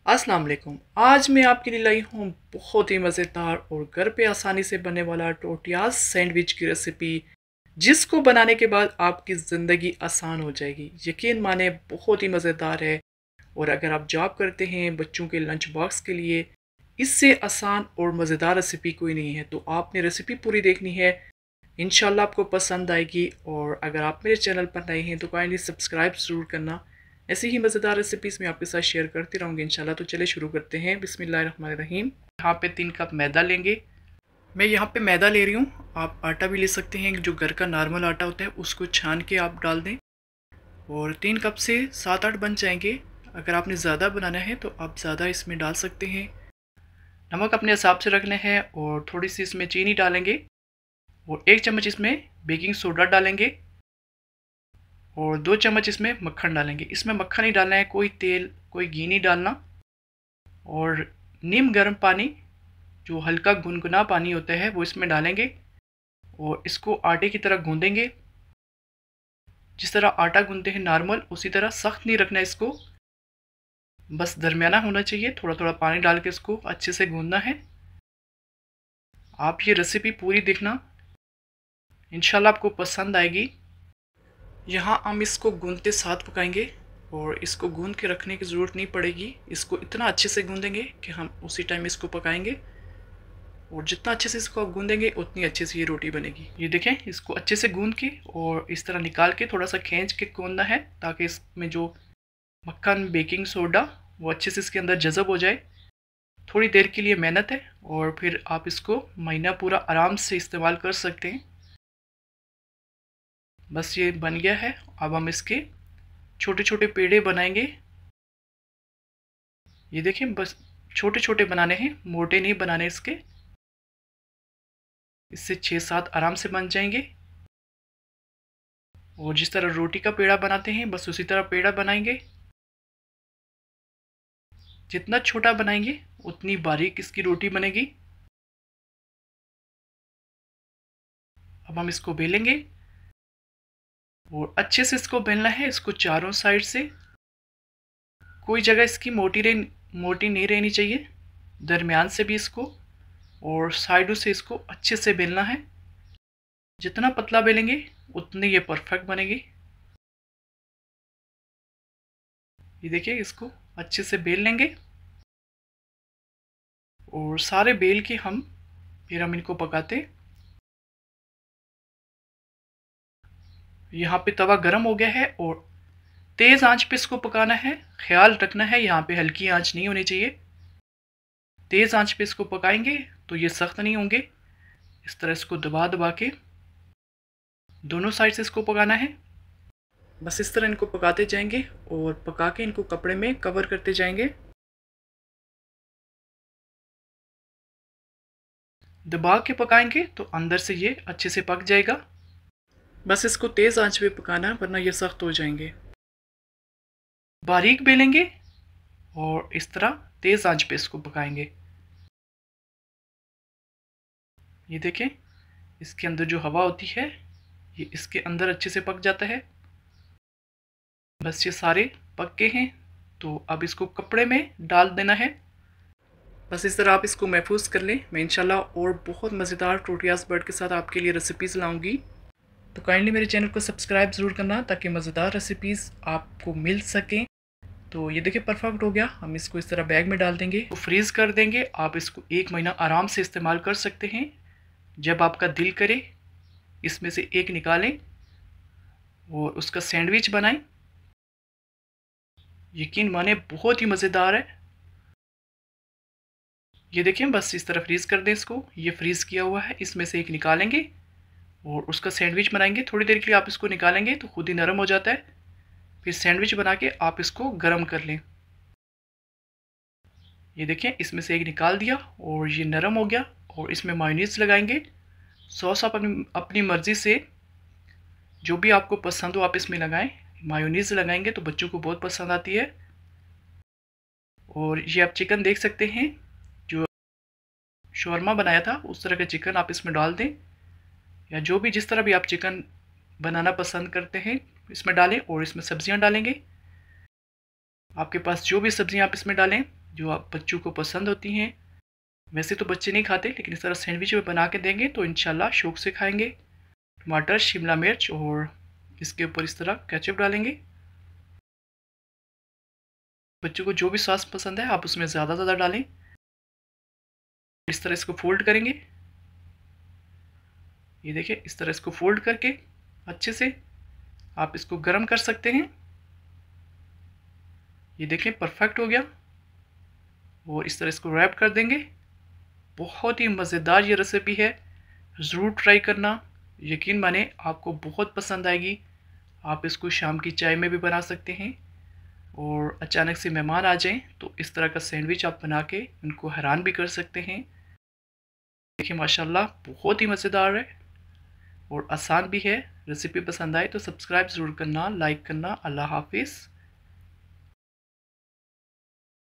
अस्सलाम वालेकुम। आज मैं आपके लिए लाई हूँ बहुत ही मज़ेदार और घर पे आसानी से बनने वाला टोटियाज सैंडविच की रेसिपी, जिसको बनाने के बाद आपकी ज़िंदगी आसान हो जाएगी। यकीन माने बहुत ही मज़ेदार है। और अगर आप जॉब करते हैं बच्चों के लंच बॉक्स के लिए, इससे आसान और मज़ेदार रेसिपी कोई नहीं है। तो आपने रेसिपी पूरी देखनी है, इंशाल्लाह आपको पसंद आएगी। और अगर आप मेरे चैनल पर नए हैं तो काइंडली सब्सक्राइब ज़रूर करना। ऐसी ही मज़ेदार रेसिपीज़ मैं आपके साथ शेयर करती रहूँगी इंशाल्लाह। तो चले शुरू करते हैं। बिस्मिल्लाहिर्रहमानिर्रहीम। यहाँ पे 3 कप मैदा लेंगे। मैं यहाँ पे मैदा ले रही हूँ, आप आटा भी ले सकते हैं। जो घर का नॉर्मल आटा होता है उसको छान के आप डाल दें। और 3 कप से 7-8 बन जाएंगे। अगर आपने ज़्यादा बनाना है तो आप ज़्यादा इसमें डाल सकते हैं। नमक अपने हिसाब से रखना है। और थोड़ी सी इसमें चीनी डालेंगे। और 1 चम्मच इसमें बेकिंग सोडा डालेंगे। और 2 चम्मच इसमें मक्खन डालेंगे। इसमें मक्खन नहीं डालना है, कोई तेल कोई घी नहीं डालना। और नीम गर्म पानी, जो हल्का गुनगुना पानी होता है, वो इसमें डालेंगे। और इसको आटे की तरह गूंदेंगे। जिस तरह आटा गूंदते हैं नॉर्मल, उसी तरह सख्त नहीं रखना है इसको, बस दरमियाना होना चाहिए। थोड़ा थोड़ा पानी डाल के इसको अच्छे से गूंदना है। आप ये रेसिपी पूरी देखना, इंशाल्लाह आपको पसंद आएगी। यहाँ हम इसको गूंदते साथ पकाएंगे। और इसको गूंद के रखने की ज़रूरत नहीं पड़ेगी। इसको इतना अच्छे से गूंदेंगे कि हम उसी टाइम इसको पकाएंगे। और जितना अच्छे से इसको आप गूंदेंगे उतनी अच्छे से ये रोटी बनेगी। ये देखें, इसको अच्छे से गूंद के और इस तरह निकाल के थोड़ा सा खींच के गूंदना है, ताकि इसमें जो मक्खन बेकिंग सोडा वो अच्छे से इसके अंदर जज़ब हो जाए। थोड़ी देर के लिए मेहनत है और फिर आप इसको महीना पूरा आराम से इस्तेमाल कर सकते हैं। बस ये बन गया है। अब हम इसके छोटे छोटे पेड़े बनाएंगे। ये देखें, बस छोटे छोटे बनाने हैं, मोटे नहीं बनाने इसके। इससे 6-7 आराम से बन जाएंगे। और जिस तरह रोटी का पेड़ा बनाते हैं बस उसी तरह पेड़ा बनाएंगे। जितना छोटा बनाएंगे उतनी बारीक इसकी रोटी बनेगी। अब हम इसको बेलेंगे। और अच्छे से इसको बेलना है, इसको चारों साइड से। कोई जगह इसकी मोटी नहीं रहनी चाहिए, दरमियान से भी इसको। और साइडों से इसको अच्छे से बेलना है। जितना पतला बेलेंगे उतनी ये परफेक्ट बनेगी। ये देखिए, इसको अच्छे से बेल लेंगे। और सारे बेल के फिर हम इनको पकाते। यहाँ पे तवा गरम हो गया है और तेज़ आंच पे इसको पकाना है। ख्याल रखना है यहाँ पे हल्की आंच नहीं होनी चाहिए। तेज़ आंच पे इसको पकाएंगे तो ये सख्त नहीं होंगे। इस तरह इसको दबा दबा के दोनों साइड से इसको पकाना है। बस इस तरह इनको पकाते जाएंगे और पका के इनको कपड़े में कवर करते जाएंगे। दबा के पकाएंगे तो अंदर से ये अच्छे से पक जाएगा। बस इसको तेज़ आंच पे पकाना है, वरना ये सख्त हो जाएंगे। बारीक बेलेंगे और इस तरह तेज़ आंच पे इसको पकाएंगे। ये देखें, इसके अंदर जो हवा होती है ये इसके अंदर अच्छे से पक जाता है। बस ये सारे पक के हैं, तो अब इसको कपड़े में डाल देना है। बस इस तरह आप इसको महफूज कर लें। मैं इंशाल्लाह और बहुत मज़ेदार टोटियाज़ बर्ड के साथ आपके लिए रेसिपीज़ लाऊंगी। तो काइंडली मेरे चैनल को सब्सक्राइब ज़रूर करना, ताकि मज़ेदार रेसिपीज़ आपको मिल सकें। तो ये देखिए, परफेक्ट हो गया। हम इसको इस तरह बैग में डाल देंगे, तो फ्रीज़ कर देंगे। आप इसको 1 महीना आराम से इस्तेमाल कर सकते हैं। जब आपका दिल करे इसमें से एक निकालें और उसका सैंडविच बनाएं। यकीन माने बहुत ही मज़ेदार है। ये देखें, बस इस तरह फ्रीज़ कर दें इसको। ये फ्रीज़ किया हुआ है, इसमें से एक निकालेंगे और उसका सैंडविच बनाएंगे। थोड़ी देर के लिए आप इसको निकालेंगे तो खुद ही नरम हो जाता है। फिर सैंडविच बना के आप इसको गर्म कर लें। ये देखें, इसमें से एक निकाल दिया और ये नरम हो गया। और इसमें मायोनीज़ लगाएंगे। सॉस आप अपनी मर्ज़ी से जो भी आपको पसंद हो आप इसमें लगाएं। मायोनीज़ लगाएंगे तो बच्चों को बहुत पसंद आती है। और ये आप चिकन देख सकते हैं, जो शौरमा बनाया था उस तरह का चिकन आप इसमें डाल दें, या जो भी जिस तरह भी आप चिकन बनाना पसंद करते हैं इसमें डालें। और इसमें सब्जियां डालेंगे। आपके पास जो भी सब्जियां आप इसमें डालें, जो आप बच्चों को पसंद होती हैं। वैसे तो बच्चे नहीं खाते, लेकिन इस तरह सैंडविच में बना के देंगे तो इंशाल्लाह शौक से खाएंगे। टमाटर, शिमला मिर्च और इसके ऊपर इस तरह केचप डालेंगे। बच्चों को जो भी सॉस पसंद है आप उसमें ज़्यादा ज़्यादा डालें। इस तरह इसको फोल्ड करेंगे। ये देखिए, इस तरह इसको फोल्ड करके अच्छे से आप इसको गर्म कर सकते हैं। ये देखें, परफेक्ट हो गया। और इस तरह इसको रैप कर देंगे। बहुत ही मज़ेदार ये रेसिपी है, ज़रूर ट्राई करना। यकीन माने आपको बहुत पसंद आएगी। आप इसको शाम की चाय में भी बना सकते हैं, और अचानक से मेहमान आ जाएं तो इस तरह का सैंडविच आप बना के उनको हैरान भी कर सकते हैं। देखिए माशाल्लाह बहुत ही मज़ेदार है और आसान भी है। रेसिपी पसंद आए तो सब्सक्राइब ज़रूर करना, लाइक करना। अल्लाह हाफिज़।